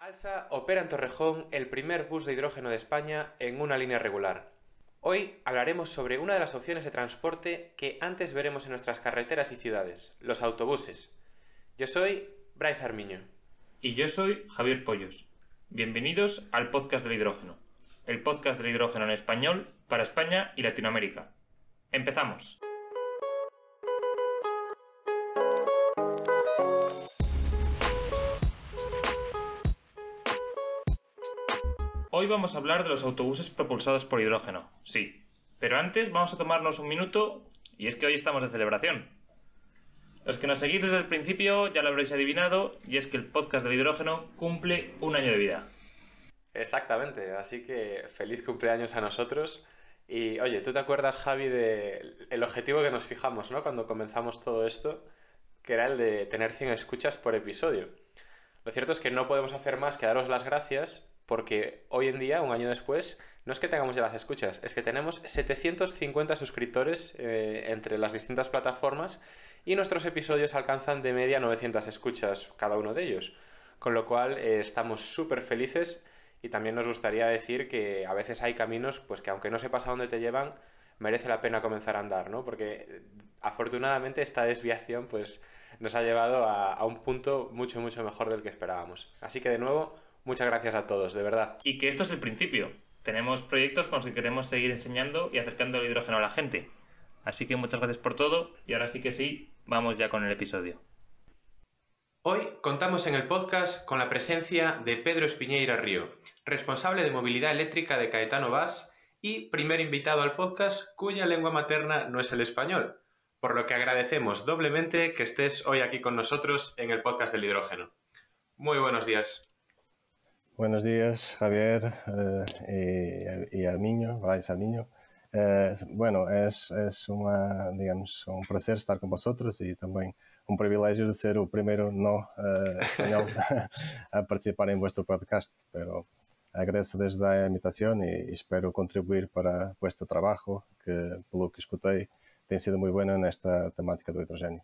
Alsa opera en Torrejón el primer bus de hidrógeno de España en una línea regular. Hoy hablaremos sobre una de las opciones de transporte que antes veremos en nuestras carreteras y ciudades, los autobuses. Yo soy Bryce Armiño. Y yo soy Javier Pollos. Bienvenidos al podcast del hidrógeno, el podcast del hidrógeno en español para España y Latinoamérica. ¡Empezamos! Hoy vamos a hablar de los autobuses propulsados por hidrógeno, sí. Pero antes vamos a tomarnos un minuto, y es que hoy estamos de celebración. Los que nos seguís desde el principio ya lo habréis adivinado, y es que el podcast del hidrógeno cumple un año de vida. Exactamente, así que feliz cumpleaños a nosotros. Y oye, ¿tú te acuerdas, Javi, del objetivo que nos fijamos, ¿no? Cuando comenzamos todo esto, que era el de tener 100 escuchas por episodio. Lo cierto es que no podemos hacer más que daros las gracias porque hoy en día, un año después, no es que tengamos ya las escuchas, es que tenemos 750 suscriptores entre las distintas plataformas y nuestros episodios alcanzan de media 900 escuchas cada uno de ellos. Con lo cual estamos súper felices y también nos gustaría decir que a veces hay caminos pues que aunque no sepas a dónde te llevan, merece la pena comenzar a andar, ¿no? Porque afortunadamente esta desviación pues nos ha llevado a un punto mucho mejor del que esperábamos. Así que de nuevo, muchas gracias a todos, de verdad. Y que esto es el principio. Tenemos proyectos con los que queremos seguir enseñando y acercando el hidrógeno a la gente. Así que muchas gracias por todo y ahora sí que sí, vamos ya con el episodio. Hoy contamos en el podcast con la presencia de Pedro Espiñeira Río, responsable de movilidad eléctrica de Caetano Bus y primer invitado al podcast cuya lengua materna no es el español, por lo que agradecemos doblemente que estés hoy aquí con nosotros en el podcast del hidrógeno. Muy buenos días. Buenos días, Javier y Armiño, Bryce Armiño. Bueno, es un placer estar con vosotros y también un privilegio de ser el primero no español a participar en vuestro podcast, pero agradezco desde la invitación y espero contribuir para vuestro trabajo, que por lo que escuché, tem sido muy bueno en esta temática del hidrógeno.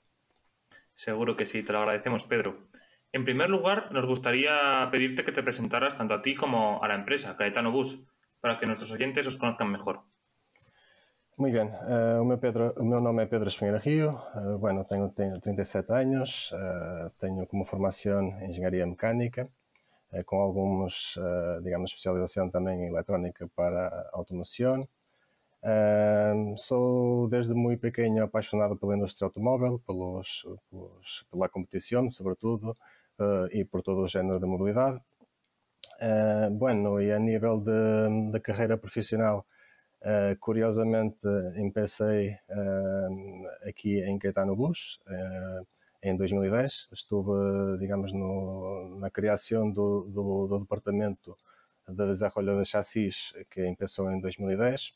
Seguro que sí, te lo agradecemos, Pedro. En primer lugar, nos gustaría pedirte que te presentaras tanto a ti como a la empresa, Caetano Bus, para que nuestros oyentes os conozcan mejor. Muy bien, o meu nome é Pedro Espinheira Rio, bueno, tenho 37 anos, tenho como formação engenharia mecânica, com alguns, digamos, especialização também em eletrónica para automoção. Sou desde muito pequeno apaixonado pela indústria automóvel, pela competição, sobretudo, e por todo o género de mobilidade. Bueno, e a nível de carreira profissional, curiosamente empecé aqui em Caetano Bus em 2010. Estuve, digamos, na criação do departamento de desenvolvimento de chassis que começou em 2010.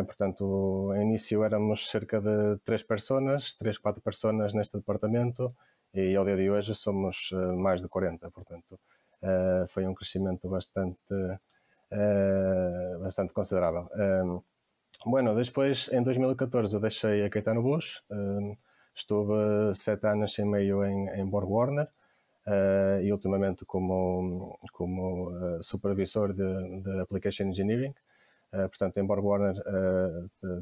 Portanto, em início éramos cerca de 4 pessoas neste departamento e ao dia de hoje somos mais de 40, portanto foi um crescimento bastante considerável. Bueno, depois em 2014 deixei a Caetano Bus, estuve 7 anos e meio em BorgWarner e ultimamente como supervisor de Application Engineering, portanto em BorgWarner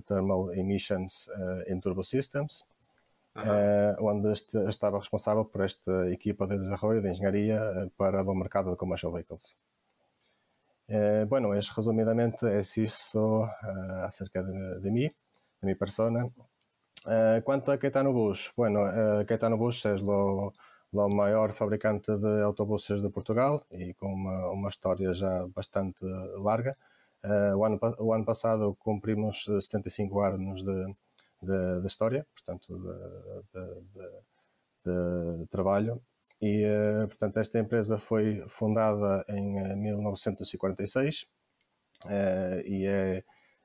Thermal Emissions in Turbo Systems, onde estava responsável por esta equipa de desenvolvimento de engenharia para o mercado de commercial vehicles. Bueno, es resumidamente es isso acerca de mí, de mi persona. Cuanto a Caetano Bus, bueno, Caetano Bus es lo maior fabricante de autobuses de Portugal e com uma história já bastante larga. O ano passado cumprimos 75 anos de história, portanto, de trabalho. E, portanto, esta empresa foi fundada em 1946 e é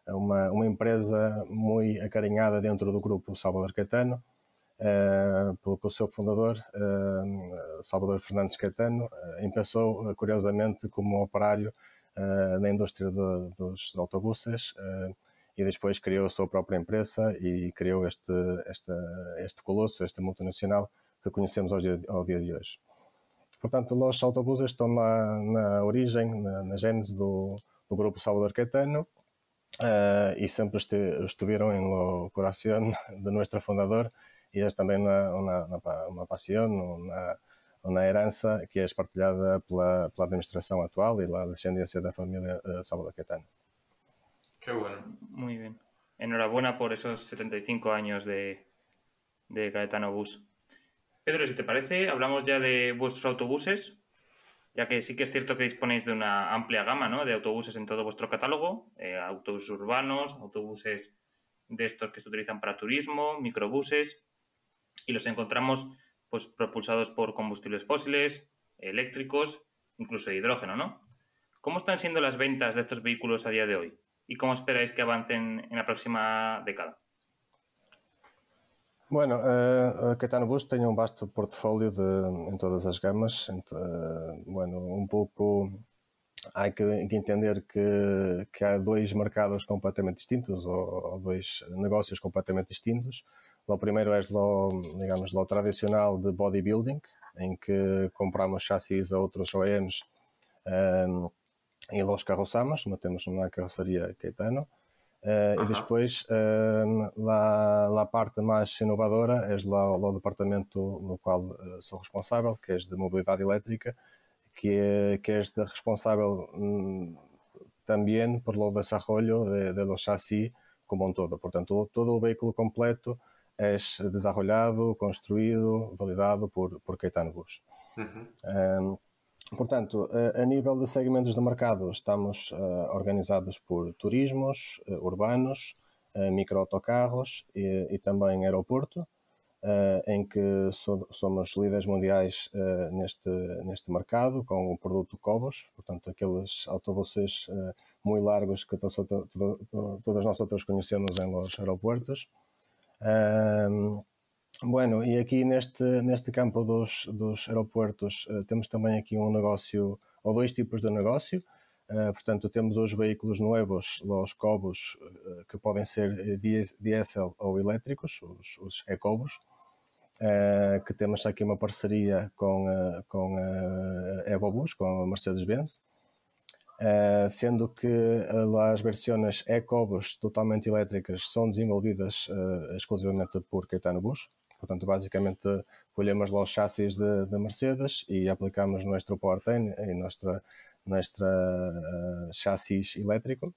uma empresa muito acarinhada dentro do grupo Salvador Caetano, pelo seu fundador, Salvador Fernandes Caetano. Começou, curiosamente, como operário na indústria dos autobuses e depois criou a sua própria empresa e criou este colosso, esta multinacional que conhecemos ao dia de hoje. Portanto, os autobuses estão na origem, na gênese do grupo Salvador Caetano, y sempre estuvieron en lo corazón de nuestro fundador, y es también una pasión, una heranza que es partilhada pela administración actual y la descendencia de la familia Salvador Caetano. Qué bueno. Muy bien. Enhorabuena por esos 75 años de Caetano Bus. Pedro, si te parece, hablamos ya de vuestros autobuses, ya que sí que es cierto que disponéis de una amplia gama, ¿no?, de autobuses en todo vuestro catálogo, autobuses urbanos, autobuses de estos que se utilizan para turismo, microbuses, y los encontramos pues propulsados por combustibles fósiles, eléctricos, incluso de hidrógeno, ¿no? ¿Cómo están siendo las ventas de estos vehículos a día de hoy? ¿Y cómo esperáis que avancen en la próxima década? Bueno, a Caetano Bus tem vasto portfólio em todas as gamas. Bueno, pouco há que entender que há dois mercados completamente distintos, ou dois negócios completamente distintos. O primeiro é digamos, lo tradicional de bodybuilding, em que compramos chassis a outros OEMs e los carrozamos, temos uma carroceria Caetano. E depois a parte mais inovadora é o departamento no qual sou responsável, que é de mobilidade elétrica, que é responsável também por o desenvolvimento de los chasis como todo. Portanto, todo o veículo completo é desenvolvido, construído, validado por Caetano Bus. Portanto, a nível de segmentos de mercado, estamos organizados por turismos, urbanos, microautocarros e também aeroporto, em que somos líderes mundiais neste mercado, com o produto Cobos, portanto, aqueles autobuses muito largos que todos nós conhecemos em los aeroportos. Bueno, e aqui neste campo dos aeroportos temos também aqui um negócio, ou dois tipos de negócio. Portanto, temos os veículos novos, os Cobos, que podem ser diesel ou elétricos, os e-Cobos, que temos aqui uma parceria com a EvoBus, com a Mercedes-Benz, sendo que as versões e-Cobos totalmente elétricas são desenvolvidas exclusivamente por Caetano Bus. Portanto, basicamente, colhemos os chassis de Mercedes e aplicamos nosso powertrain e nosso chassis elétrico.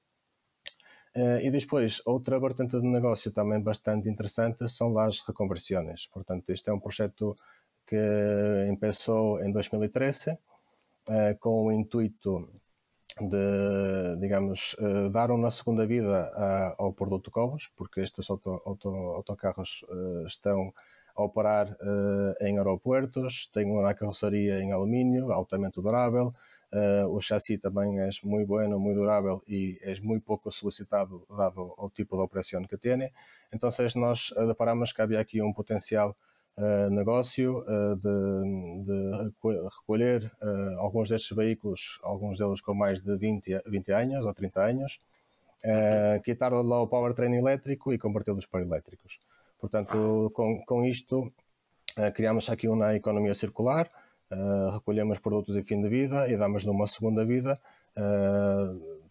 E depois, outra vertente de negócio também bastante interessante são as reconversões. Portanto, este é um projeto que começou em 2013 com o intuito de, digamos, dar uma segunda vida ao produto Cobos, porque estes autocarros estão a operar em aeroportos, têm uma carroceria em alumínio, altamente durável, o chassi também é muito bueno, muito durável e é muito pouco solicitado dado o tipo de operação que tem. Então, nós deparamos que havia aqui um potencial negócio de recolher alguns destes veículos, alguns deles com mais de 20 anos ou 30 anos, quitar lá o powertrain elétrico e convertê-los para elétricos. Portanto, com isto, criamos aqui uma economia circular, recolhemos produtos em fim de vida e damos-lhe uma segunda vida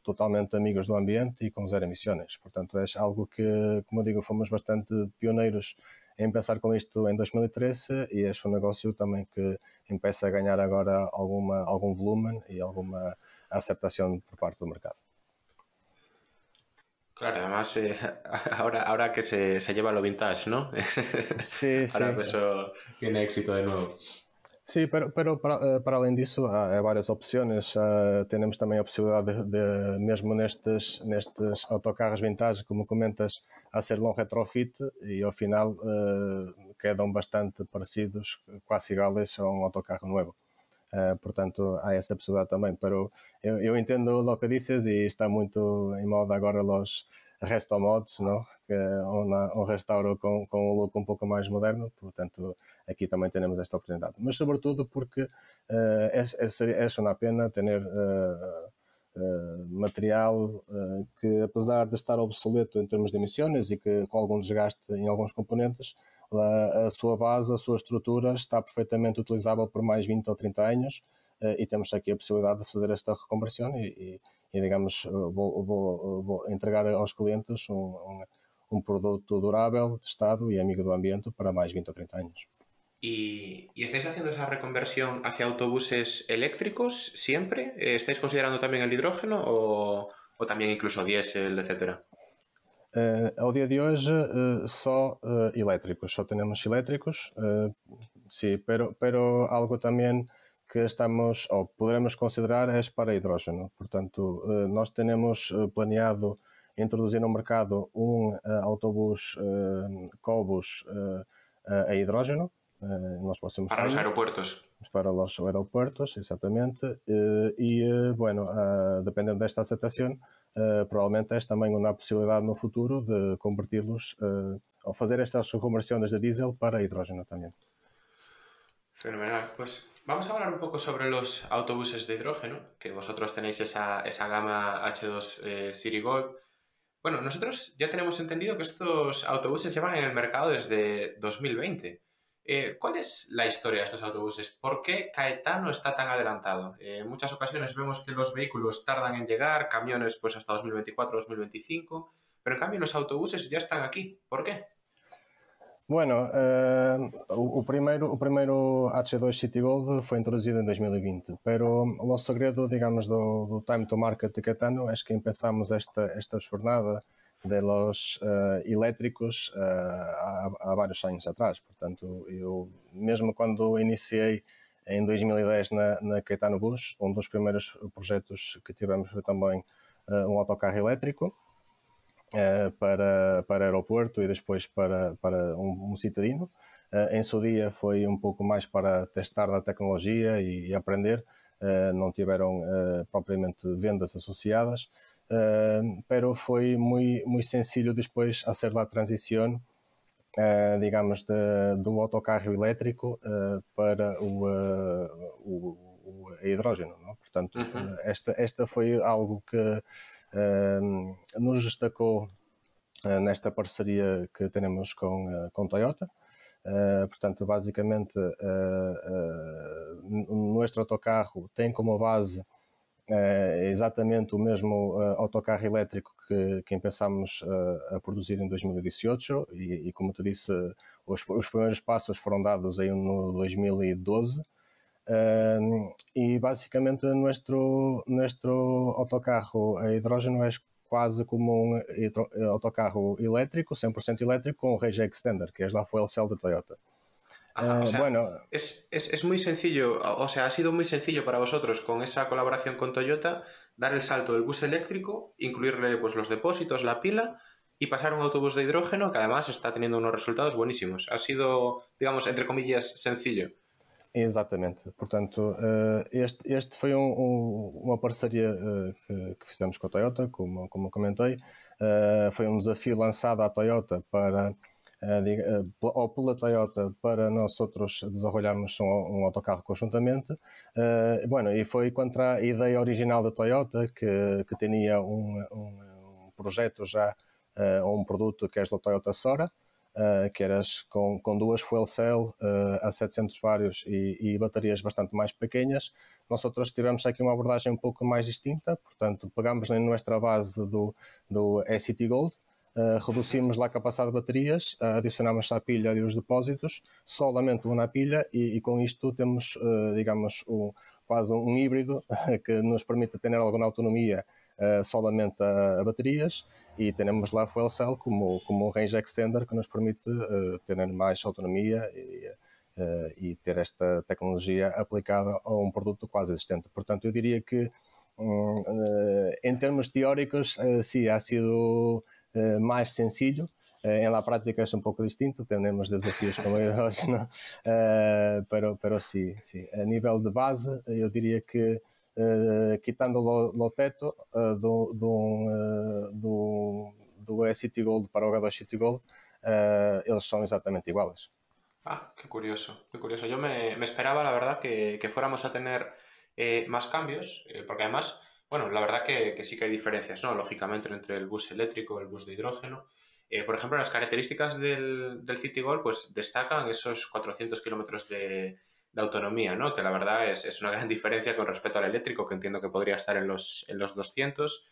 totalmente amigos do ambiente e com zero emissões. Portanto, é algo que, como eu digo, fomos bastante pioneiros em pensar com isto em 2013 e é um negócio também que começa a ganhar agora algum volume e alguma aceitação por parte do mercado. Claro, además ahora que se lleva lo vintage, ¿no? Sí, ahora sí. eso tiene éxito de nuevo. Sí, pero para além disso há várias opções. Temos também a possibilidade de mesmo nestes autocarros vintage, como comentas, a ser um retrofit e ao final quedam bastante parecidos, quase iguais a um autocarro novo. Portanto, há essa possibilidade também. Pero eu entendo o que dices e está muito em moda agora os restomods, não? Que é um restauro com um look um pouco mais moderno. Portanto, aqui também temos esta oportunidade. Mas, sobretudo, porque é uma pena ter material que, apesar de estar obsoleto em termos de emissões e que com algum desgaste em alguns componentes, a sua base, a sua estrutura está perfeitamente utilizável por mais 20 ou 30 anos e temos aqui a possibilidade de fazer esta reconversão e digamos, vou entregar aos clientes um produto durável, testado y amigo do ambiente para más 20 o 30 años. ¿Y estáis haciendo esa reconversión hacia autobuses eléctricos siempre? ¿Estáis considerando también el hidrógeno o también incluso diésel, etcétera? Ao dia de hoje, só elétricos, só temos elétricos, sí, pero algo también que estamos, ou poderemos considerar, é para hidrógeno. Portanto, nós temos planeado introduzir no mercado autobús Cobus a hidrógeno nos próximos para años. Para los aeropuertos. Para los aeropuertos, exactamente. Bueno, dependendo desta aceptación, provavelmente é também uma possibilidade no futuro de converti-los ou fazer estas reconversões de diesel para hidrógeno también. Fenomenal. Pues vamos a hablar un poco sobre los autobuses de hidrógeno, que vosotros tenéis esa gama H2 City Gold. Bueno, nosotros ya tenemos entendido que estos autobuses llevan en el mercado desde 2020. ¿Cuál es la historia de estos autobuses? ¿Por qué Caetano está tan adelantado? En muchas ocasiones vemos que los vehículos tardan en llegar, camiones pues hasta 2024, 2025, pero en cambio los autobuses ya están aquí. ¿Por qué? Bueno, o primeiro H2 City Gold foi introduzido em 2020, pero o segredo, digamos, do time to market de Caetano é que empezamos esta jornada de los elétricos há vários anos atrás. Portanto, eu mesmo quando iniciei em 2010 na Caetano Bus, um dos primeiros projetos que tivemos foi também um autocarro elétrico para aeroporto e depois para um citadino. Em seu dia foi um pouco mais para testar a tecnologia e aprender, não tiveram propriamente vendas associadas, pero foi muito sencillo depois hacer a transição, digamos, do autocarro elétrico para o hidrógeno, não? Portanto, esta foi algo que nos destacou nesta parceria que temos com Toyota. Portanto, basicamente, nosso autocarro tem como base exatamente o mesmo autocarro elétrico que empezamos a produzir em 2018 e como te disse, os primeiros passos foram dados aí no 2012. Y básicamente nuestro autocarro a hidrógeno es quase como un autocarro eléctrico, 100% eléctrico, con un range extender, que es la fuel cell de Toyota. Ajá, o sea, bueno, es muy sencillo, o sea, ha sido muy sencillo para vosotros con esa colaboración con Toyota dar el salto del bus eléctrico, incluirle pues los depósitos, la pila y pasar a un autobús de hidrógeno que además está teniendo unos resultados buenísimos. Ha sido, digamos, entre comillas, sencillo. Exatamente, portanto, este foi uma parceria que fizemos com a Toyota, como comentei. Foi um desafio lançado à Toyota ou pela Toyota para nós outros desenvolvermos um autocarro conjuntamente. Bueno, e foi contra a ideia original da Toyota, que tinha um projeto já, um produto que é o Toyota Sora, que eras com duas fuel cell a 700 vários e baterias bastante mais pequenas. Nós outros tivemos aqui uma abordagem um pouco mais distinta, portanto, pegamos na nossa base do E-City Gold, reduzimos lá a capacidade de baterias, adicionamos a pilha e os depósitos, solamente uma pilha e com isto temos, digamos, quase um híbrido que nos permite ter alguma autonomia solamente a baterias e temos lá a fuel cell como um range extender que nos permite ter mais autonomia e ter esta tecnologia aplicada a um produto quase existente. Portanto, eu diria que em termos teóricos, sim, ha sido mais sencillo. En la práctica es un poco distinto, tenemos desafíos como hidrógeno, pero sí. A nível de base, eu diria que quitando o teto do E-City Gold para o H2 City Gold, eles son exatamente iguales. Ah, qué curioso, qué curioso. Yo me esperaba, la verdad, que fuéramos a tener más cambios, porque además Bueno, la verdad que sí que hay diferencias, ¿no? Lógicamente entre el bus eléctrico y el bus de hidrógeno. Por ejemplo, las características del Citigold pues destacan esos 400 kilómetros de autonomía, ¿no? Que la verdad es una gran diferencia con respecto al eléctrico, que entiendo que podría estar en los 200.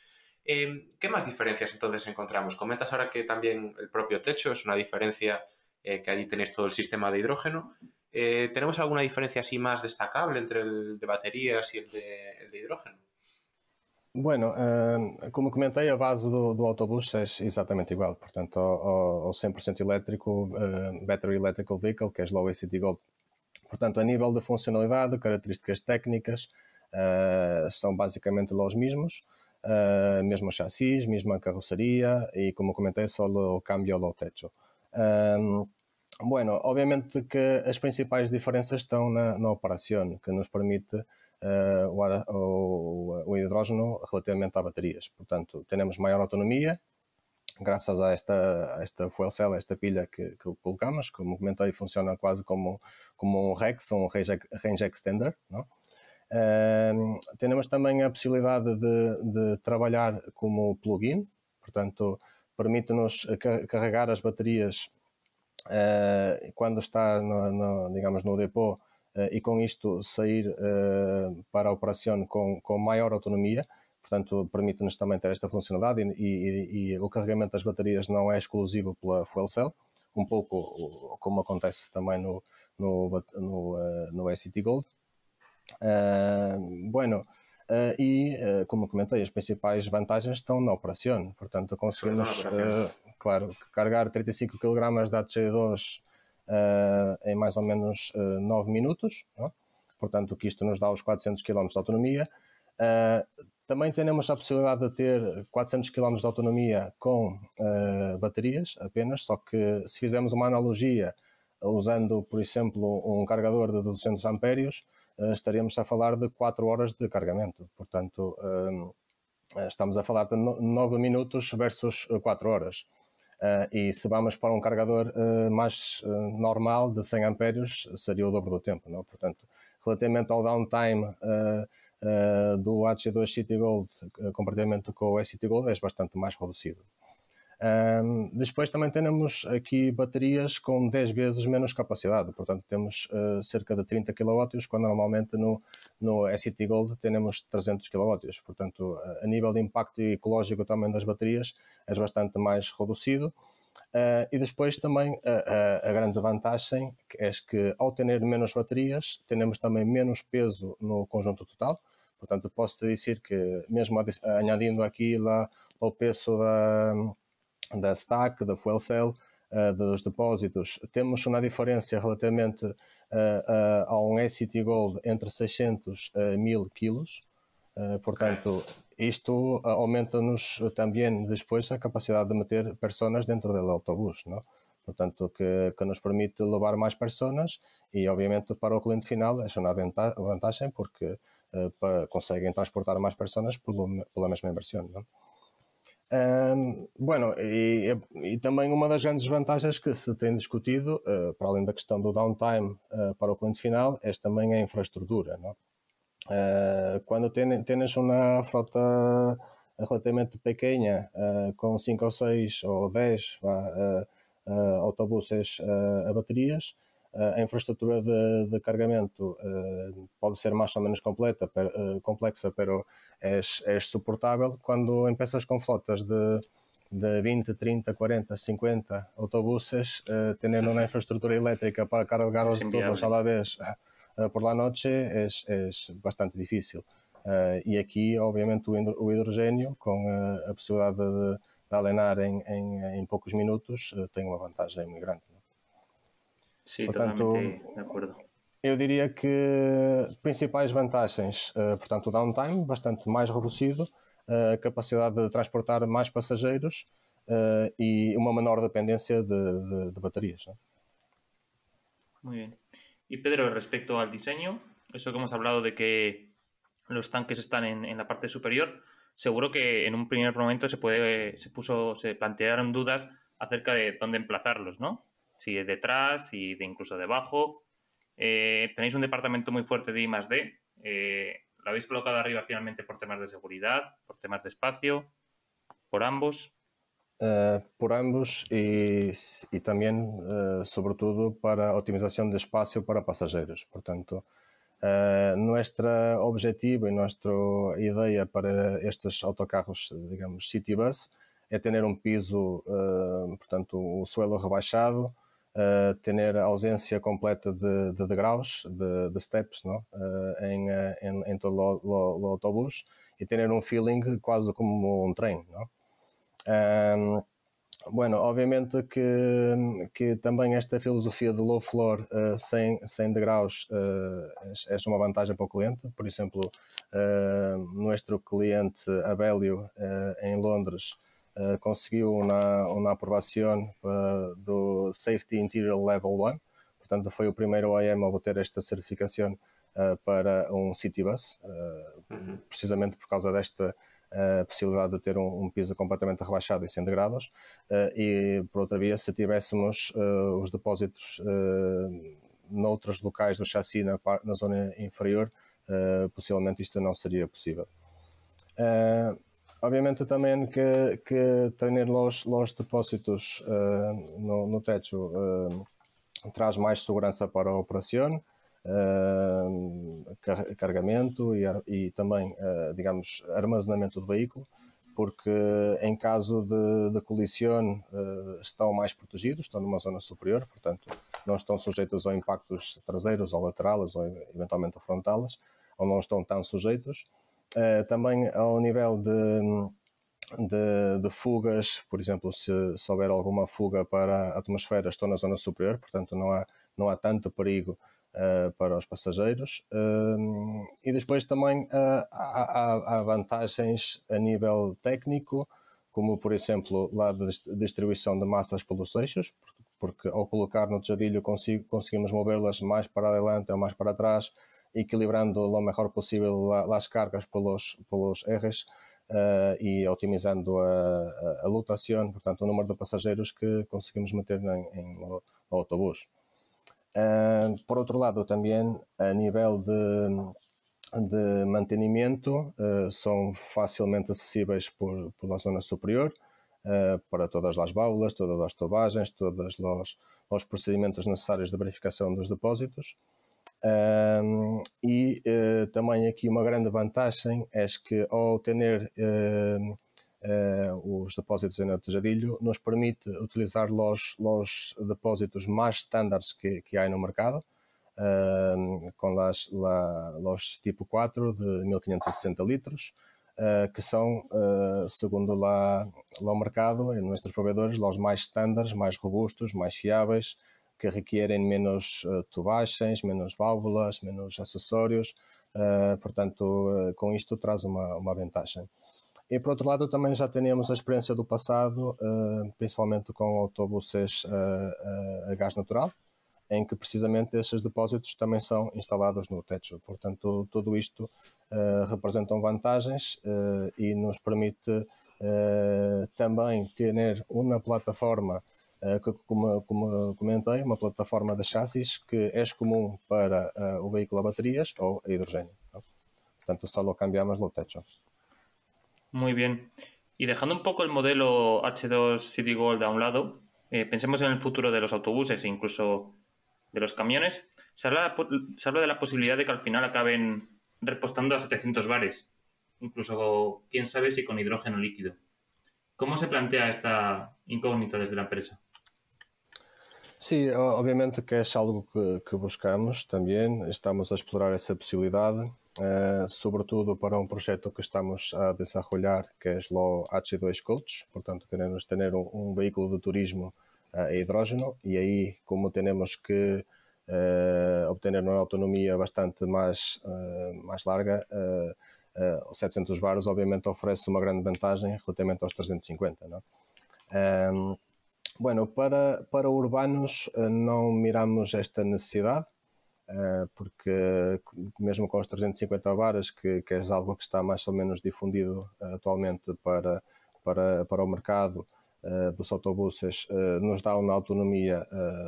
¿Qué más diferencias entonces encontramos? Comentas ahora que también el propio techo es una diferencia, que allí tenéis todo el sistema de hidrógeno. ¿Tenemos alguna diferencia así más destacable entre el de baterías y el de hidrógeno? Bueno, como comentei, a base do autobus é exatamente igual. Portanto, ao 100% elétrico, Battery Electrical Vehicle, que é o City Gold. Portanto, a nível de funcionalidade, características técnicas, são basicamente os mesmos. Mesmo chassis, mesma carroceria e, como comentei, só o câmbio ao techo. Bueno, obviamente que as principais diferenças estão na operação, que nos permite o hidrógeno relativamente a baterias. Portanto, temos maior autonomia, graças a esta fuel cell, a esta pilha que colocamos. Como comentei, funciona quase como um REX, um range extender, não? Temos também a possibilidade de trabalhar como plug-in, portanto, permite-nos carregar as baterias quando está digamos, no depô, e com isto sair para a operação com maior autonomia. Portanto, permite-nos também ter esta funcionalidade e o carregamento das baterias não é exclusivo pela fuel cell, um pouco como acontece também no SCT Gold. Bueno, como comentei, as principais vantagens estão na operação. Portanto, conseguimos, claro, carregar 35 kg de HE2 em mais ou menos 9 minutos, não? Portanto, que isto nos dá os 400 km de autonomia. Também temos a possibilidade de ter 400 km de autonomia com baterias apenas, só que se fizermos uma analogia usando, por exemplo, um carregador de 200 ampérios, estaríamos a falar de 4 horas de carregamento. Portanto, estamos a falar de 9 minutos versus 4 horas. E se vamos para um carregador mais normal de 100 ampérios, seria o dobro do tempo, não? Portanto, relativamente ao downtime do H2 City Gold comparativamente com o SCT Gold, é bastante mais reduzido. Depois também temos aqui baterias com 10 vezes menos capacidade, portanto temos cerca de 30 kW, quando normalmente no SCT Gold temos 300 kW. Portanto, a nível de impacto ecológico também das baterias é bastante mais reduzido. E depois também a grande vantagem é que ao ter menos baterias, temos também menos peso no conjunto total. Portanto, posso dizer que mesmo añadindo aqui lá o peso da stack, da fuel cell, dos depósitos, temos uma diferença relativamente a um SCT Gold entre 600 a 1000 kg. Portanto, isto aumenta-nos também depois a capacidade de meter pessoas dentro do autobus, não? Portanto, que nos permite levar mais pessoas e, obviamente, para o cliente final é uma vantagem porque conseguem transportar mais pessoas pela mesma inversão, não? Bueno, e também uma das grandes vantagens que se tem discutido, para além da questão do downtime para o cliente final, é também a infraestrutura, não? Quando tens uma frota relativamente pequena, com 5 ou 6 ou 10 autobuses a baterias, a infraestrutura de carregamento pode ser mais ou menos complexa, pero é suportável. Quando empiezas com flotas de 20, 30, 40, 50 autobuses, tendo uma infraestrutura elétrica para carregar-los todos a la vez por la noche é bastante difícil. E aqui, obviamente, o hidrogênio, com a possibilidade de alenar em poucos minutos, tem uma vantagem muito grande. Sí, portanto, totalmente de acordo. Eu diria que principais vantagens, portanto, o downtime bastante mais reduzido, a capacidade de transportar mais passageiros e uma menor dependência de baterias, ¿no? Muy bien. Y Pedro, respecto al diseño, eso que hemos hablado de que los tanques están en la parte superior, seguro que en un primer momento se plantearon dudas acerca de dónde emplazarlos, ¿no? Si de detrás, si incluso debajo. Tenéis un departamento muy fuerte de I+D. ¿La habéis colocado arriba finalmente por temas de seguridad, por temas de espacio, por ambos? Por ambos y también, sobretudo, para otimización de espacio para pasajeros. Portanto, nuestro objetivo y nuestra idea para estos autocarros, digamos, City Bus, é ter um piso, portanto, o suelo rebaixado, ter ausência completa de degraus, de steps, não? Em todo o autobus e ter um feeling quase como um trem, não? Bueno, obviamente que também esta filosofia de low floor sem degraus é uma vantagem para o cliente. Por exemplo, nosso cliente Abellio em Londres conseguiu uma aprovação do Safety Interior Level 1, portanto foi o primeiro OEM a obter esta certificação para um City Bus, precisamente por causa desta possibilidade de ter um piso completamente rebaixado e sem degraus, e por outra via, se tivéssemos os depósitos noutros locais do chassi na zona inferior, possivelmente isto não seria possível. Obviamente também que ter os depósitos no techo traz mais segurança para a operação, carregamento e também, digamos, armazenamento do veículo, porque em caso de colisão estão mais protegidos, estão numa zona superior, portanto não estão sujeitos a impactos traseiros ou laterais ou eventualmente frontais, ou não estão tão sujeitos. Também ao nível de fugas, por exemplo, se houver alguma fuga para a atmosfera, estão na zona superior, portanto não há tanto perigo para os passageiros. E depois também há vantagens a nível técnico, como por exemplo lá da distribuição de massas pelos eixos, porque ao colocar no tejadilho conseguimos movê-las mais para adelante ou mais para trás, equilibrando o melhor possível as cargas pelos ejes e otimizando a lotação, portanto o número de passageiros que conseguimos meter no autobus. Por outro lado, também a nível de mantenimento, são facilmente acessíveis pela zona superior, para todas as válvulas, todas as tubagens, todos os procedimentos necessários de verificação dos depósitos. E também aqui uma grande vantagem é que ao ter os depósitos em tejadilho nos permite utilizar os depósitos mais standards que há no mercado, com os tipo 4 de 1560 litros, que são, segundo lá o mercado e nossos provedores, os mais standards, mais robustos, mais fiáveis, que requerem menos tubagens, menos válvulas, menos acessórios, portanto, com isto traz uma vantagem. E por outro lado também já tínhamos a experiência do passado, principalmente com autobuses a gás natural, em que precisamente esses depósitos também são instalados no techo. Portanto, tudo isto representam vantagens e nos permite também ter uma plataforma, como comentei, uma plataforma de chassis que é comum para o veículo a baterias ou a hidrogênio. Portanto, só lo cambiamos no techo. Muy bien. Y dejando un poco el modelo H2 City Gold a un lado, pensemos en el futuro de los autobuses e incluso de los camiones. Se habla de la posibilidad de que al final acaben repostando a 700 bares, incluso quién sabe si con hidrógeno líquido. ¿Cómo se plantea esta incógnita desde la empresa? Sí, obviamente que é algo que buscamos também, estamos a explorar essa possibilidade, sobretudo para um projeto que estamos a desenvolver, que é o H2 Coach, portanto queremos ter um veículo de turismo a hidrógeno e aí como temos que obter uma autonomia bastante mais larga, 700 bares obviamente oferece uma grande vantagem relativamente aos 350, não? Bueno, para urbanos não miramos esta necessidade, porque mesmo com os 350 bares, que é algo que está mais ou menos difundido atualmente para o mercado dos autobuses, nos dá uma autonomia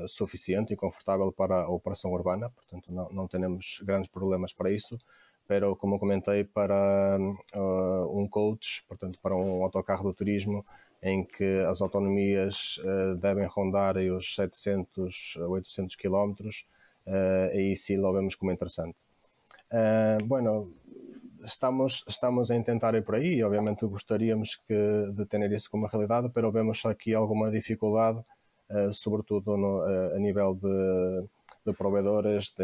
suficiente e confortável para a operação urbana, portanto não temos grandes problemas para isso. pero como comentei, para um coach, portanto para um autocarro do turismo, em que as autonomias devem rondar aí os 700 a 800 km, aí sim lo vemos como interessante. Bueno, estamos em tentar ir por aí, obviamente gostaríamos de ter isso como realidade, mas vemos aqui alguma dificuldade, sobretudo a nível de provedores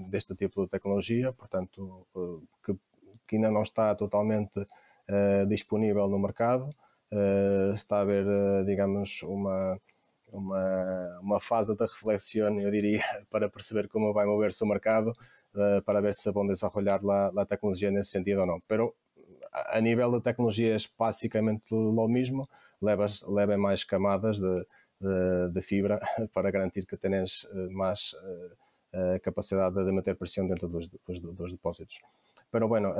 deste tipo de tecnologia, portanto, que ainda não está totalmente disponível no mercado. Está a haver, digamos, uma fase de reflexão, eu diria, para perceber como vai mover-se o mercado, para ver se vão desenvolver a tecnologia nesse sentido ou não. Pero a nível de tecnologia é basicamente lo mesmo, leva mais camadas de fibra para garantir que tens mais capacidade de manter pressão dentro dos depósitos. Pero bueno,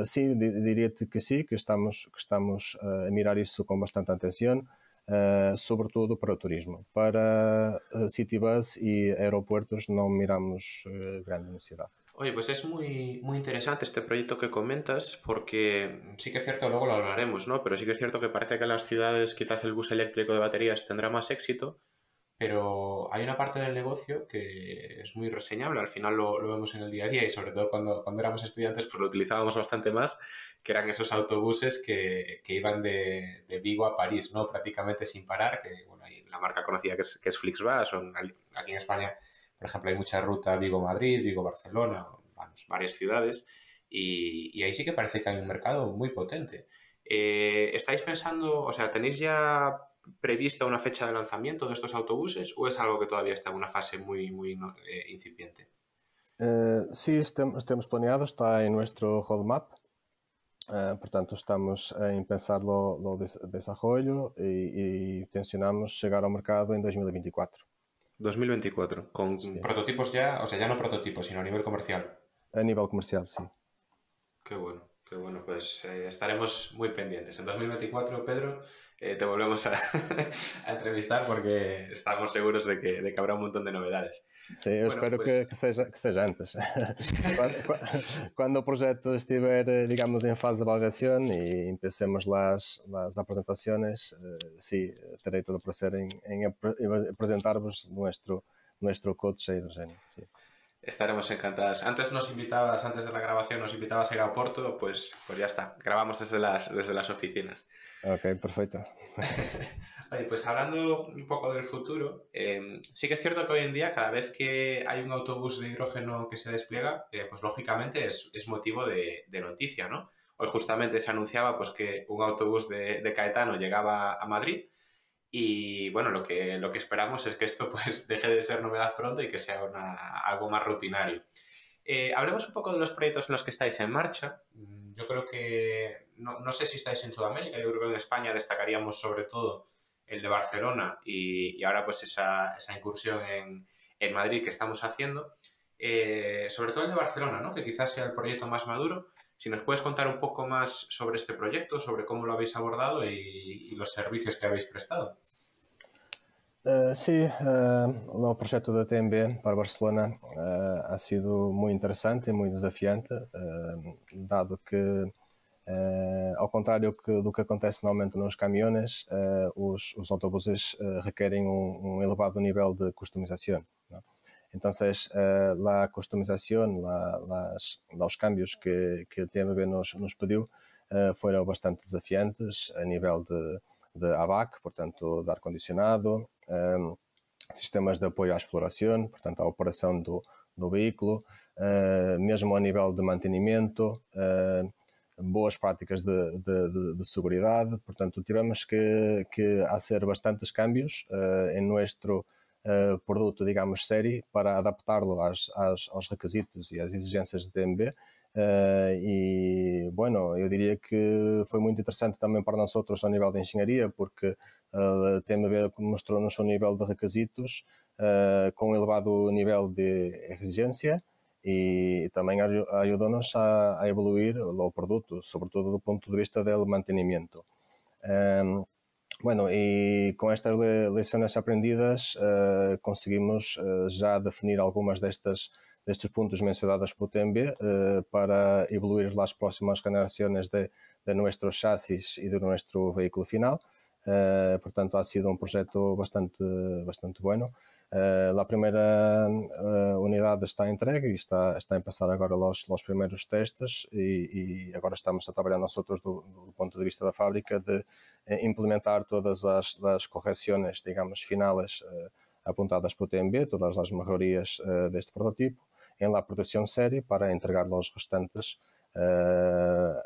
sim, diria-te que sim, que estamos a mirar isso com bastante atenção, sobretudo para o turismo. Para Citybus y aeropuertos no miramos grande necesidad. Oye, pues es muy interesante este proyecto que comentas, porque sí que es cierto, luego lo hablaremos, ¿no? Pero sí que es cierto que parece que en las ciudades quizás el bus eléctrico de baterías tendrá más éxito, pero hay una parte del negocio que es muy reseñable, al final lo vemos en el día a día y sobre todo cuando éramos estudiantes pues lo utilizábamos bastante más, que eran esos autobuses que iban de Vigo a París, ¿no? Prácticamente sin parar, que bueno, hay la marca conocida que es Flixbus, aquí en España, por ejemplo, hay mucha ruta Vigo-Madrid, Vigo-Barcelona, vamos, varias ciudades, y ahí sí que parece que hay un mercado muy potente. ¿Estáis pensando, o sea, tenéis ya prevista una fecha de lanzamiento de estos autobuses o es algo que todavía está en una fase muy incipiente? Sí, estamos planeado, está en nuestro roadmap. Portanto, estamos em pensar no desarrollo e tensionamos chegar ao mercado em 2024. 2024, con Sí. prototipos ya, o sea, ya no prototipos, sino a nivel comercial. A nível comercial, sim. Qué bueno, pues estaremos muy pendientes. En 2024, Pedro, te volvemos a entrevistar porque estamos seguros de que habrá un montón de novedades. Sim, eu Bueno, espero pues... que seja antes. Quando o projeto estiver, digamos, em fase de validação e empecemos as apresentações, sim, terei todo o prazer em apresentar-vos nuestro coach de hidrogênio. Sí. Estaremos encantados. Antes de la grabación, nos invitabas a ir a Oporto, pues ya está. Grabamos desde las oficinas. Ok, perfecto. Oye, pues hablando un poco del futuro, sí que es cierto que hoy en día cada vez que hay un autobús de hidrógeno que se despliega, pues lógicamente es motivo de noticia, ¿no? Hoy justamente se anunciaba pues que un autobús de Caetano llegaba a Madrid y bueno, lo que esperamos es que esto pues deje de ser novedad pronto y que sea algo más rutinario. Hablemos un poco de los proyectos en los que estáis en marcha. Yo creo que, no sé si estáis en Sudamérica, yo creo que en España destacaríamos sobre todo el de Barcelona y ahora pues esa incursión en Madrid que estamos haciendo. Sobre todo el de Barcelona, ¿no? Que quizás sea el proyecto más maduro. Si nos puedes contar un poco más sobre este proyecto, sobre cómo lo habéis abordado y los servicios que habéis prestado. Sim, o projeto da TMB para Barcelona ha sido muito interessante e muito desafiante, dado que, ao contrário do que acontece normalmente nos caminhões, os autobuses requerem um elevado nível de customização, ¿no? Entonces, la customización, los cambios que el TMB nos pediu foram bastante desafiantes a nível de ABAC, portanto, de ar-condicionado, sistemas de apoio à exploração, portanto, à operação do veículo, mesmo a nível de mantenimento, boas práticas de seguridade. Portanto, tivemos que hacer bastantes cambios em nosso produto, digamos, série, para adaptarlo aos requisitos e às exigências de TMB. E, bueno, eu diria que foi muito interessante também para nós outros ao nível de engenharia, porque a TMB mostrou-nos um nível de requisitos com um elevado nível de exigência e também ajudou-nos a evoluir o produto, sobretudo do ponto de vista do mantenimento. Bueno, y con estas lecciones aprendidas conseguimos já definir algumas destes puntos mencionados por TMB para evoluir las próximas generaciones de nuestros chasis y de nuestro vehículo final. Portanto, ha sido un proyecto bastante bueno. La primera unidad está entregue y está a empezar agora los primeros testes y agora estamos a trabalhar nosotros do ponto de vista da fábrica de implementar todas as correções, digamos, finais apontadas por TMB, todas as melhorias deste prototipo, em la produção série para entregar los restantes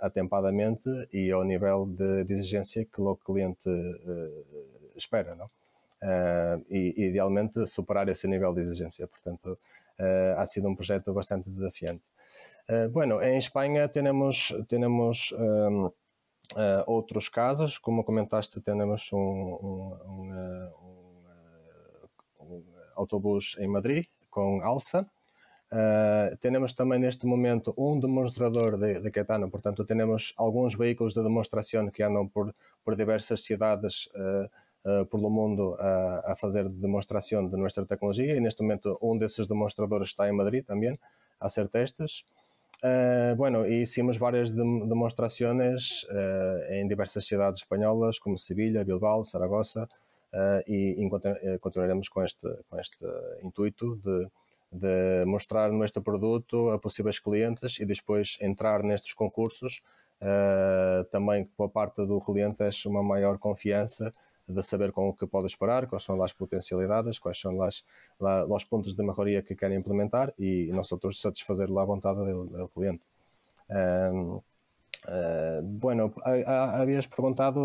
atempadamente e ao nível de exigência que o cliente espera, não? E idealmente superar esse nível de exigência. Portanto, ha sido um projeto bastante desafiante. Bueno, em Espanha temos outros casos, como comentaste, temos um autobus em Madrid com Alsa. Temos também neste momento um demonstrador de Caetano, portanto temos alguns veículos de demonstração que andam por diversas cidades pelo mundo a fazer demonstração de nossa tecnologia e neste momento um desses demonstradores está em Madrid também a hacer testes. Bueno, hicimos várias demonstrações em diversas cidades espanholas como Sevilha, Bilbao, Zaragoza e continuaremos com este intuito de mostrar nosso produto a possíveis clientes e depois entrar nestes concursos também por parte do cliente é uma maior confiança de saber com o que pode esperar, quais são as potencialidades, quais são os pontos de melhoria que querem implementar e nós satisfazer a vontade do cliente. Bueno, habías perguntado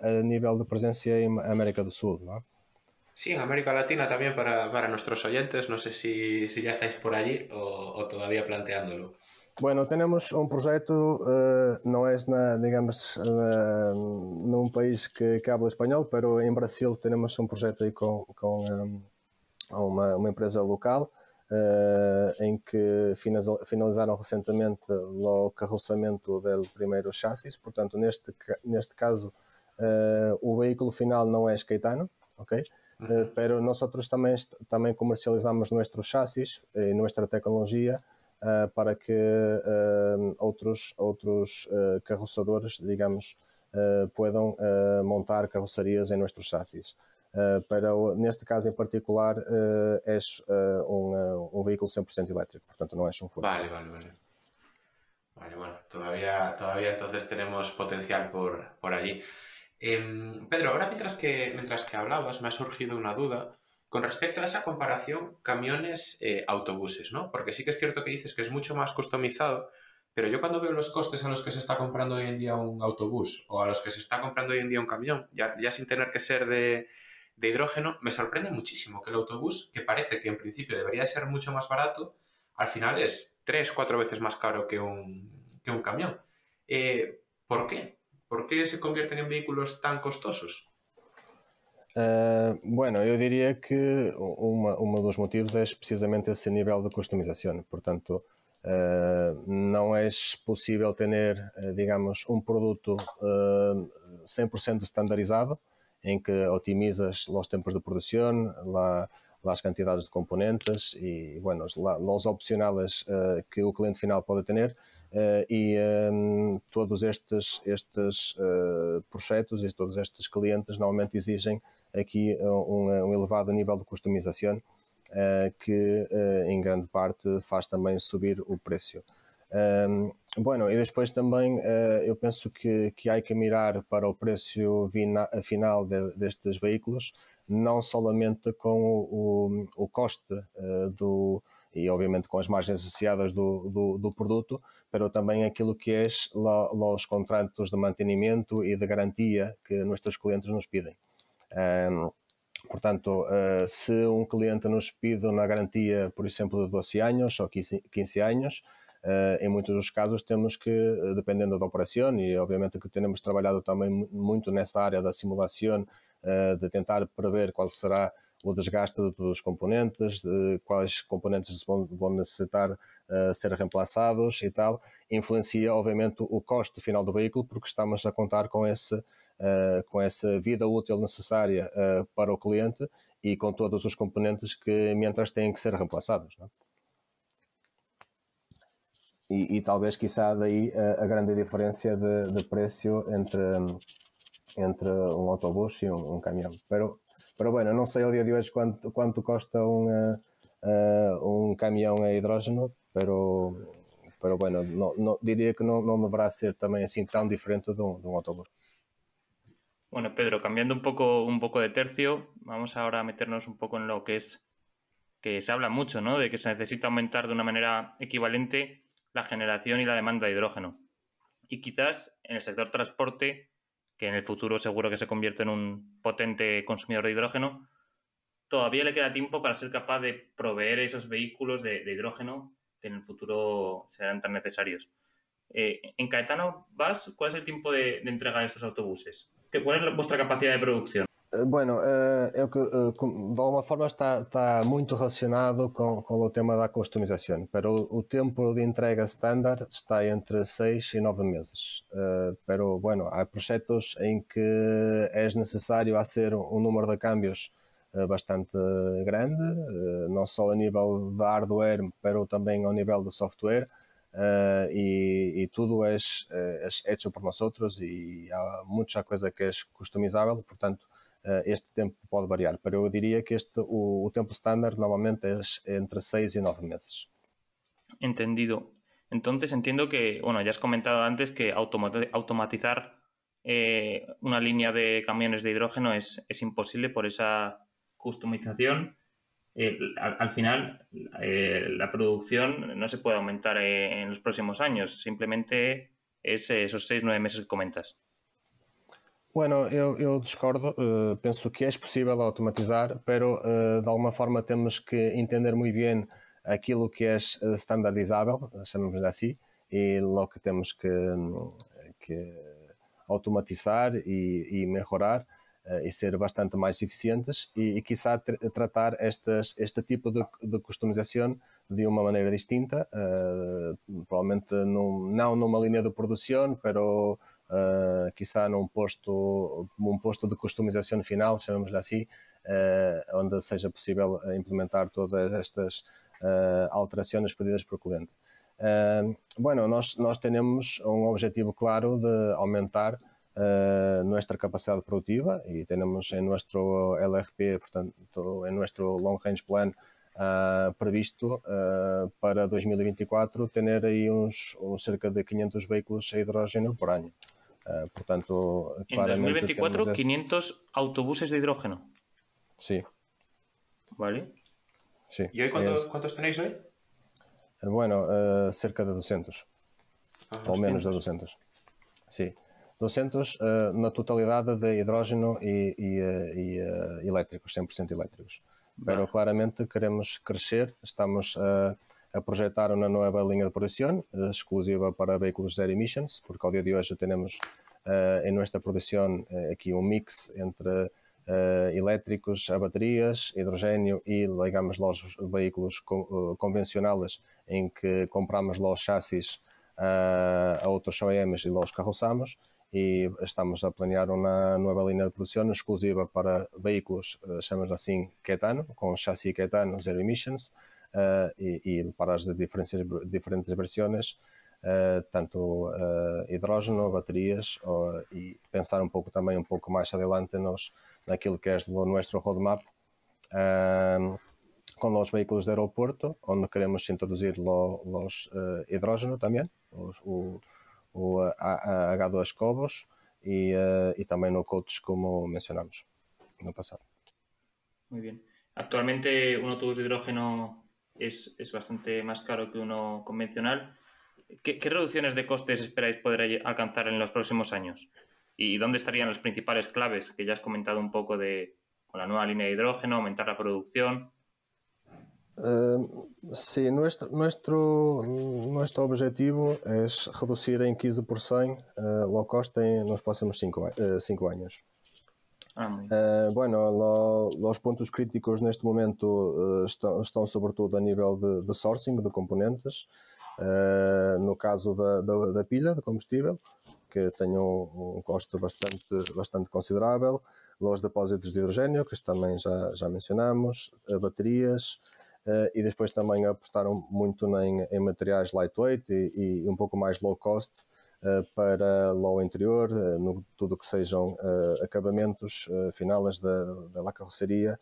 a nível de presença em América do Sul, não é? Sí, en América Latina también para nuestros oyentes. No sé si ya estáis por allí o todavía planteándolo. Bueno, tenemos un proyecto, no es, digamos, num país que habla español, pero en Brasil tenemos un proyecto aí con uma empresa local em que finalizaram recentemente o carroçamento do primeiro chassis. Portanto, neste caso, o veículo final não é Caetano, ok? Pero nosotros también comercializamos nuestros chasis y nuestra tecnología para que outros carroçadores, digamos, puedan montar carrocerias en nuestros chasis. Pero neste caso en particular es un vehículo 100% eléctrico, portanto no es un full. Vale. Vale, bueno, todavía entonces tenemos potencial por allí. Pedro, ahora mientras que hablabas me ha surgido una duda con respecto a esa comparación camiones-autobuses, ¿no? Porque sí que es cierto que dices que es mucho más customizado, pero yo cuando veo los costes a los que se está comprando hoy en día un autobús o a los que se está comprando hoy en día un camión, ya sin tener que ser de hidrógeno, me sorprende muchísimo que el autobús, que parece que en principio debería ser mucho más barato, al final es 3-4 veces más caro que un camión. ¿Por qué? ¿Por qué se convierten en vehículos tan costosos? Bueno, eu diria que um dos motivos é precisamente esse nível de customização. Portanto, não é possível ter, digamos, um produto 100% estandarizado em que otimizas os tempos de produção, as quantidades de componentes e, bueno, os opcionales que o cliente final pode ter. E todos estes projetos e todos estes clientes normalmente exigem aqui um elevado nível de customização que em grande parte faz também subir o preço. Bueno, e depois também eu penso que há que mirar para o preço final destes veículos, não somente com o custo e obviamente com as margens associadas do produto, pero também aquilo que é os contratos de mantenimento e de garantia que nossos clientes nos pedem. Portanto, se um cliente nos pede uma garantia, por exemplo, de 12 anos ou 15 anos, em muitos dos casos temos que, dependendo da operação, e obviamente que temos trabalhado também muito nessa área da simulação, de tentar prever qual será o desgaste dos componentes, de quais componentes vão necessitar ser reemplaçados e tal, influencia obviamente o custo final do veículo, porque estamos a contar com essa vida útil necessária para o cliente e com todos os componentes que mientras têm que ser reemplaçados, não é? E talvez, quiçá, daí a grande diferença de preço entre um autobús e um caminhão. Pero bueno, não sei ao dia de hoje quanto custa um caminhão a hidrógeno, pero bueno, diría que no deberá ser también así tan diferente de un autobús. Bueno, Pedro, cambiando un poco de tercio, vamos ahora a meternos un poco en lo que se habla mucho, ¿no? De que se necesita aumentar de una manera equivalente la generación y la demanda de hidrógeno. Y quizás en el sector transporte, que en el futuro seguro que se convierte en un potente consumidor de hidrógeno, todavía le queda tiempo para ser capaz de proveer esos vehículos de hidrógeno que en el futuro serán tan necesarios. En Caetano Bus, ¿cuál es el tiempo de entrega de estos autobuses? ¿Cuál es vuestra capacidad de producción? Bueno, de alguma forma está muito relacionado com o tema da customização, pero o tempo de entrega standard está entre 6 e 9 meses. Pero bueno, há projetos em que é necessário fazer um número de cambios bastante grande, não só a nível de hardware, pero também ao nível de software. E tudo é hecho por nós e há muita coisa que é customizável, portanto este tempo pode variar, pero eu diria que o tempo estándar normalmente é entre 6 y 9 meses. Entendido. Entonces entiendo que, bueno, ya has comentado antes que automatizar una línea de camiones de hidrógeno es imposible por esa customización. Al final, la producción no se puede aumentar en los próximos años, simplemente es esos 6-9 meses que comentas. Bueno, eu discordo, penso que é possível automatizar, pero de alguma forma temos que entender muito bem aquilo que é standardizável, chamamos assim, e logo que temos que automatizar e melhorar e ser bastante mais eficientes e quizá tratar este tipo de customização de uma maneira distinta, provavelmente não numa linha de produção, pero quizá num posto de customização final, chamamos-lhe assim, onde seja possível implementar todas estas alterações pedidas por cliente. Bueno, nós temos um objetivo claro de aumentar nuestra capacidade produtiva e temos em nosso LRP, portanto, em nosso Long Range Plan previsto para 2024 ter aí uns cerca de 500 veículos a hidrógeno por ano. Portanto, en 2024, 500 autobuses de hidrógeno. Sí. Vale. Sí. ¿Y hoy cuántos tenéis hoy? Bueno, cerca de 200. Ou menos de 200. Sí. 200 na totalidade de hidrógeno e elétricos, 100% elétricos. Pero claramente queremos crescer, estamos a projetar uma nova linha de produção exclusiva para veículos zero emissions, porque ao dia de hoje temos em nossa produção aqui um mix entre elétricos a baterias, hidrogênio e ligamos los veículos convencionais em que compramos los chassis a outros OEMs e los carroçamos e estamos a planear uma nova linha de produção exclusiva para veículos, chamamos assim, Caetano, com chassi Caetano zero emissions, e para as diferentes versões, tanto hidrógeno, baterias, e pensar um pouco mais adelante naquilo que é o nosso roadmap, com os veículos de aeroporto, onde queremos introduzir os hidrógeno também, o H2 Cobos e também no coach, como mencionamos no passado. Muy bien. Actualmente un autobús de hidrógeno es bastante más caro que uno convencional. ¿Qué reducciones de costes esperáis poder alcanzar en los próximos años? ¿Y dónde estarían las principales claves que ya has comentado un poco con la nueva línea de hidrógeno, aumentar la producción? Sí, nuestro objetivo es reducir en 15% low cost en los próximos 5 años. Muy bien. Los puntos críticos neste momento estão sobretudo a nível de sourcing de componentes, no caso da pilha de combustível, que tem um custo bastante considerável, os depósitos de hidrogênio, que também já mencionamos, baterias, e depois também apostaram muito em materiais lightweight e um pouco mais low cost, para lá o interior, no tudo que sejam acabamentos finais da carroceria,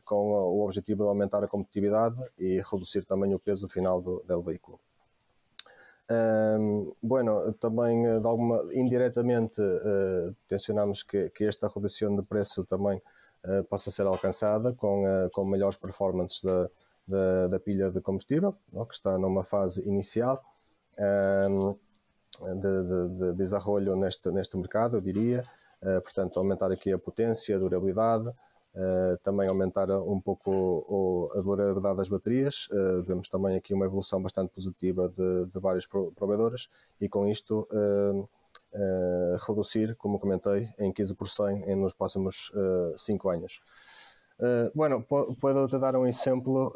com o objetivo de aumentar a competitividade e reduzir também o peso final do veículo. Também indiretamente tencionamos que esta redução de preço também possa ser alcançada com melhores performances da pilha de combustível, que está numa fase inicial de desenvolvimento neste mercado, eu diria. Portanto, aumentar aqui a potência, a durabilidade, também aumentar um pouco a durabilidade das baterias. Vemos também aqui uma evolução bastante positiva de vários provedores e com isto reduzir, como comentei, em 15% nos próximos 5 anos. Puedo te dar um exemplo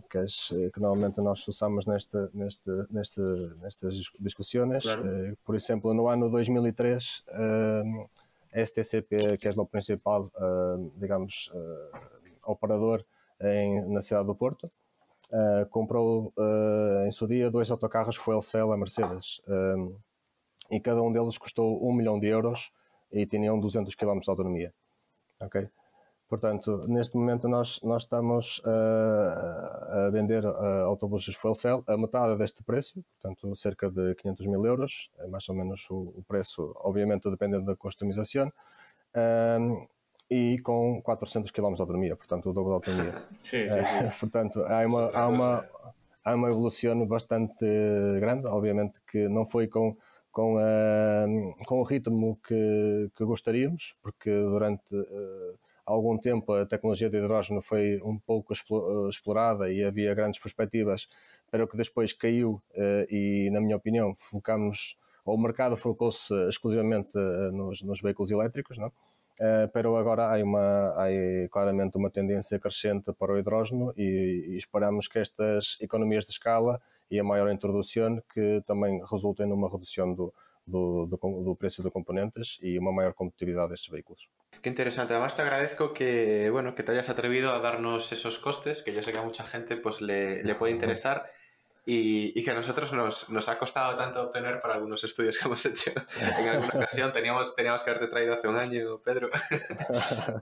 que normalmente nós usamos nestas discussões. Claro. Por exemplo, no ano 2003, a STCP, que é o principal, operador na cidade do Porto, comprou em seu dia 2 autocarros fuel cell a Mercedes, e cada um deles custou 1 milhão de euros e tinham 200 km de autonomia. Ok? Portanto, neste momento nós estamos a vender autobuses fuel cell a metade deste preço, portanto cerca de 500 mil euros, é mais ou menos o preço, obviamente dependendo da customização, e com 400 km de autonomia, portanto o dobro da autonomia. Sí. Portanto, há uma evolução bastante grande, obviamente que não foi com o ritmo que gostaríamos, porque durante algum tempo a tecnologia de hidrógeno foi um pouco explorada e havia grandes perspectivas, para o que depois caiu e, na minha opinião, o mercado focou-se exclusivamente nos veículos elétricos, não? Pero agora há claramente uma tendência crescente para o hidrógeno e esperamos que estas economias de escala e a maior introdução que também resultem numa redução do preço de componentes y una mayor competitividad de estos vehículos. Qué interesante. Además te agradezco que, bueno, que te hayas atrevido a darnos esos costes, que yo sé que a mucha gente pues, le puede interesar y que a nosotros nos ha costado tanto obtener para algunos estudios que hemos hecho en alguna ocasión. Teníamos que haberte traído hace un año, Pedro.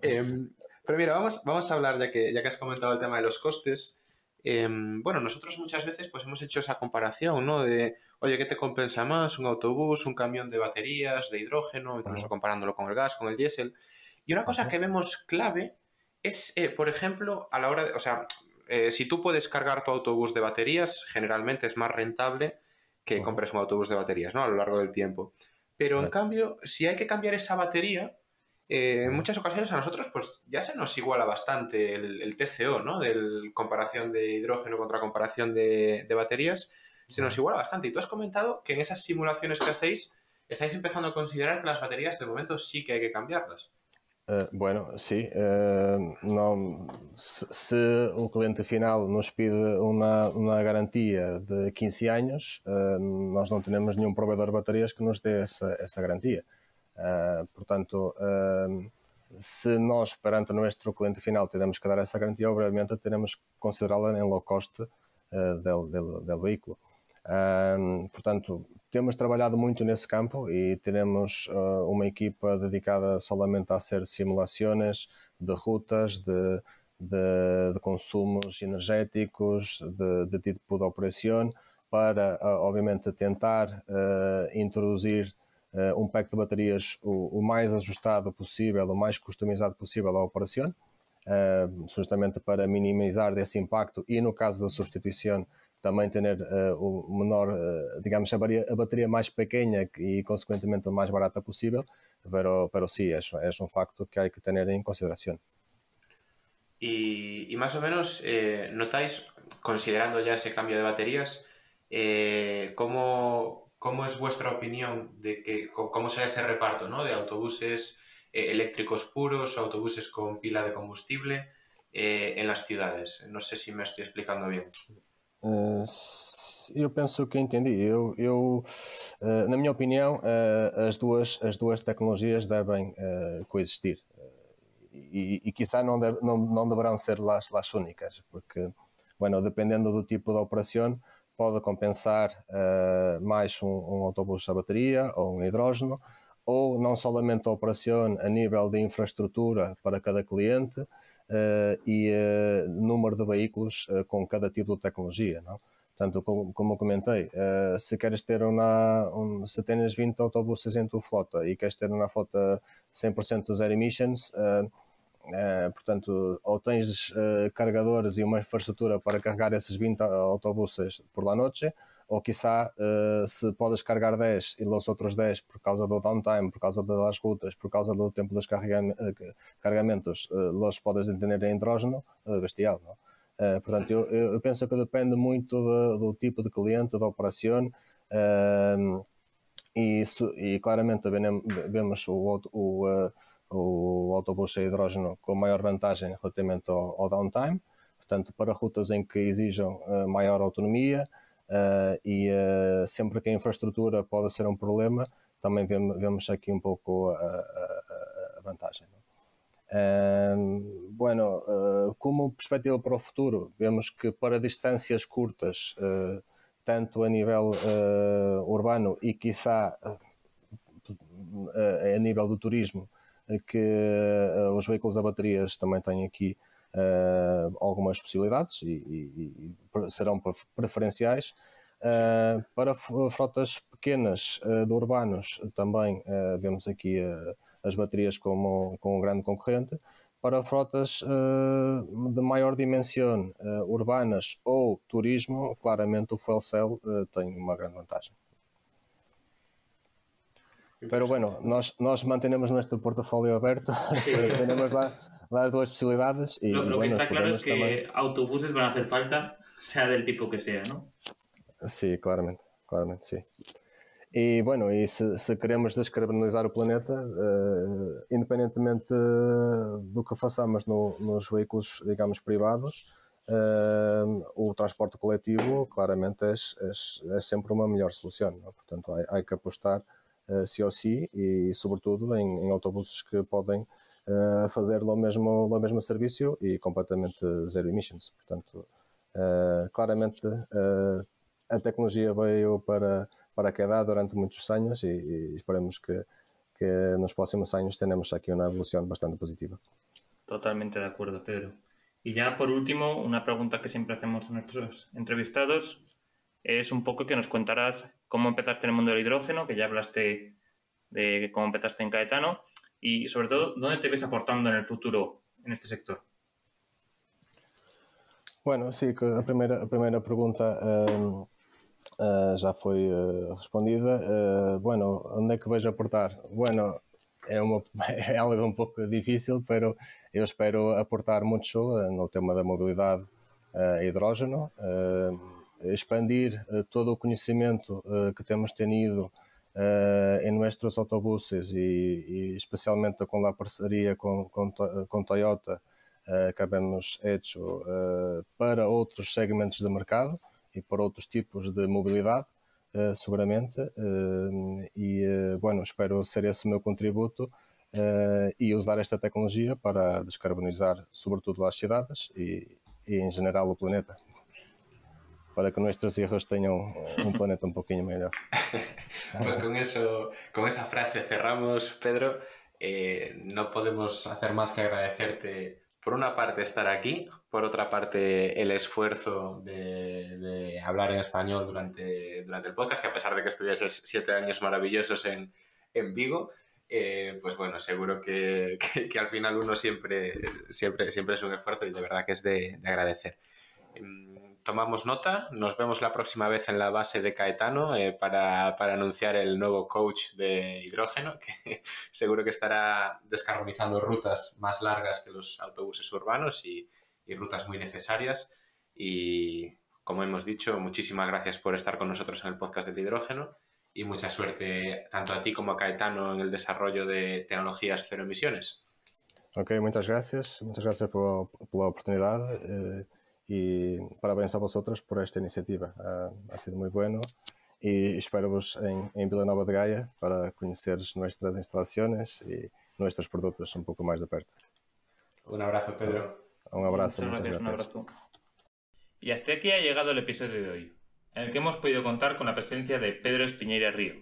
Pero mira, vamos a hablar, ya que has comentado el tema de los costes. Bueno, nosotros muchas veces pues hemos hecho esa comparación, ¿no? De, oye, ¿qué te compensa más? ¿Un autobús, un camión de baterías, de hidrógeno? Incluso comparándolo con el gas, con el diésel. Y una cosa que vemos clave es, por ejemplo, a la hora de... O sea, si tú puedes cargar tu autobús de baterías, generalmente es más rentable que compres un autobús de baterías, ¿no? A lo largo del tiempo. Pero en cambio, si hay que cambiar esa batería... en muchas ocasiones a nosotros pues ya se nos iguala bastante el TCO, ¿no? De comparación de hidrógeno contra comparación de baterías, se nos iguala bastante. Y tú has comentado que en esas simulaciones que hacéis estáis empezando a considerar que las baterías de momento sí que hay que cambiarlas. Bueno, sí. Se o cliente final nos pide uma garantia de 15 anos, nós não temos nenhum provedor de baterias que nos dê essa garantia. Portanto, se nós perante o nosso cliente final teremos que dar essa garantia, obviamente teremos que considerá-la em low cost do veículo. Portanto, temos trabalhado muito nesse campo e teremos uma equipa dedicada solamente a hacer simulações de rutas, de consumos energéticos, de tipo de operação, para, obviamente, tentar introduzir um pack de baterias o mais ajustado possível, o mais customizado possível à operação, justamente para minimizar esse impacto e, no caso da substituição, também ter o menor, digamos, a bateria mais pequena e, consequentemente, a mais barata possível, pero sí, es un facto que hay que tener en consideración. Y más o menos, ¿notáis, considerando ya ese cambio de baterías, cómo es vuestra opinión de cómo será ese reparto, ¿no? De autobuses eléctricos puros, autobuses con pila de combustible en las ciudades. No sé si me estoy explicando bien. Eu penso que entendi. Na minha opinião, as duas tecnologias devem coexistir. E quiçá não deverão ser las únicas, porque, bueno, dependendo do tipo de operação, pode compensar mais um autobus a bateria ou um hidrógeno, ou não somente a operação a nível de infraestrutura para cada cliente e número de veículos com cada tipo de tecnologia, não? Portanto, como eu comentei, se queres ter se tens 20 autobuses em tua flota e queres ter uma flota 100% zero emissions, portanto, ou tens carregadores e uma infraestrutura para carregar esses 20 autobuses por la noche, ou quiçá se podes carregar 10 e os outros 10 por causa do downtime, por causa das rutas, por causa do tempo dos carregamentos, los podes entender em hidrógeno, bestial, não? Portanto, eu penso que depende muito do tipo de cliente, da operação, e claramente vemos o autobus a hidrógeno com maior vantagem relativamente ao downtime, portanto, para rutas em que exijam maior autonomia e sempre que a infraestrutura pode ser um problema, também vemos aqui um pouco a vantagem. Bueno, como perspectiva para o futuro, vemos que para distâncias curtas, tanto a nível urbano e quiçá a nível do turismo, que os veículos a baterias também têm aqui algumas possibilidades e serão preferenciais. Para frotas pequenas de urbanos também vemos aqui as baterias como um grande concorrente. Para frotas de maior dimensão, urbanas ou turismo, claramente o fuel cell tem uma grande vantagem. Pero bueno, nós mantenemos nuestro portafolio abierto, tenemos las dos posibilidades. Y lo bueno, que está claro es que también autobuses van a hacer falta, sea del tipo que sea, ¿no? Sí, claramente, sí. E, bueno, e se queremos descarbonizar o planeta, independentemente do que façamos nos veículos, digamos, privados, o transporte coletivo, claramente, é sempre uma melhor solução, não? Portanto, há que apostar sí ou sí e, sobretudo, em autobuses que podem fazer o mesmo serviço e completamente zero emissions. Portanto, claramente, a tecnologia veio para quedar durante muitos anos e esperemos que nos próximos años tenemos aquí una evolución bastante positiva. Totalmente de acuerdo, Pedro. Y ya por último, una pregunta que siempre hacemos a nuestros entrevistados es un poco que nos contarás cómo empezaste en el mundo del hidrógeno, que ya hablaste de cómo empezaste en Caetano, y sobre todo, ¿dónde te ves aportando en el futuro en este sector? Bueno, sí, que a primeira pregunta já foi respondida. Bueno, onde é que vejo aportar? Bueno, é algo um pouco difícil, pero eu espero aportar muito no tema da mobilidade a hidrógeno, expandir todo o conhecimento que temos tenido em nossos autobuses e especialmente com a parceria com Toyota que habemos hecho para outros segmentos de mercado e para outros tipos de mobilidade, seguramente, e, bueno, espero ser esse o meu contributo e usar esta tecnologia para descarbonizar, sobretudo, as cidades e em geral, o planeta, para que nuestros hijos tenham un planeta un poquinho melhor. Pues con esa frase cerramos, Pedro. No podemos hacer más que agradecerte, por una parte, estar aquí, por otra parte, el esfuerzo de hablar en español durante el podcast, que a pesar de que estuvieses 7 años maravillosos en Vigo, pues bueno, seguro que al final uno siempre es un esfuerzo y de verdad que es de agradecer. Tomamos nota, nos vemos la próxima vez en la base de Caetano para anunciar el nuevo coach de hidrógeno, que seguro que estará descarbonizando rutas más largas que los autobuses urbanos y rutas muy necesarias. Y como hemos dicho, muchísimas gracias por estar con nosotros en el podcast del hidrógeno y mucha suerte tanto a ti como a Caetano en el desarrollo de tecnologías cero emisiones. Ok, muchas gracias por la oportunidad y parabéns a vosotros por esta iniciativa. Ha sido muy bueno y espero-vos en Vila Nova de Gaia para conocer nuestras instalaciones y nuestros productos un poco más de perto. Un abrazo, Pedro. Un abrazo. Muchas gracias, un abrazo. Y hasta aquí ha llegado el episodio de hoy, en el que hemos podido contar con la presencia de Pedro Espiñeira Río,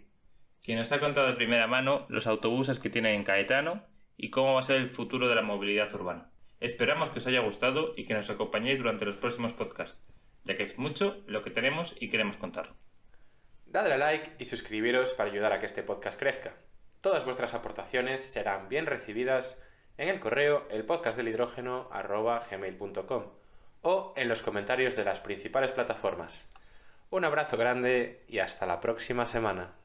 quien nos ha contado de primera mano los autobuses que tienen en Caetano y cómo va a ser el futuro de la movilidad urbana. Esperamos que os haya gustado y que nos acompañéis durante los próximos podcasts, ya que es mucho lo que tenemos y queremos contar. Dadle a like y suscribiros para ayudar a que este podcast crezca. Todas vuestras aportaciones serán bien recibidas en el correo elpodcastdelhidrógeno@gmail.com o en los comentarios de las principales plataformas. Un abrazo grande y hasta la próxima semana.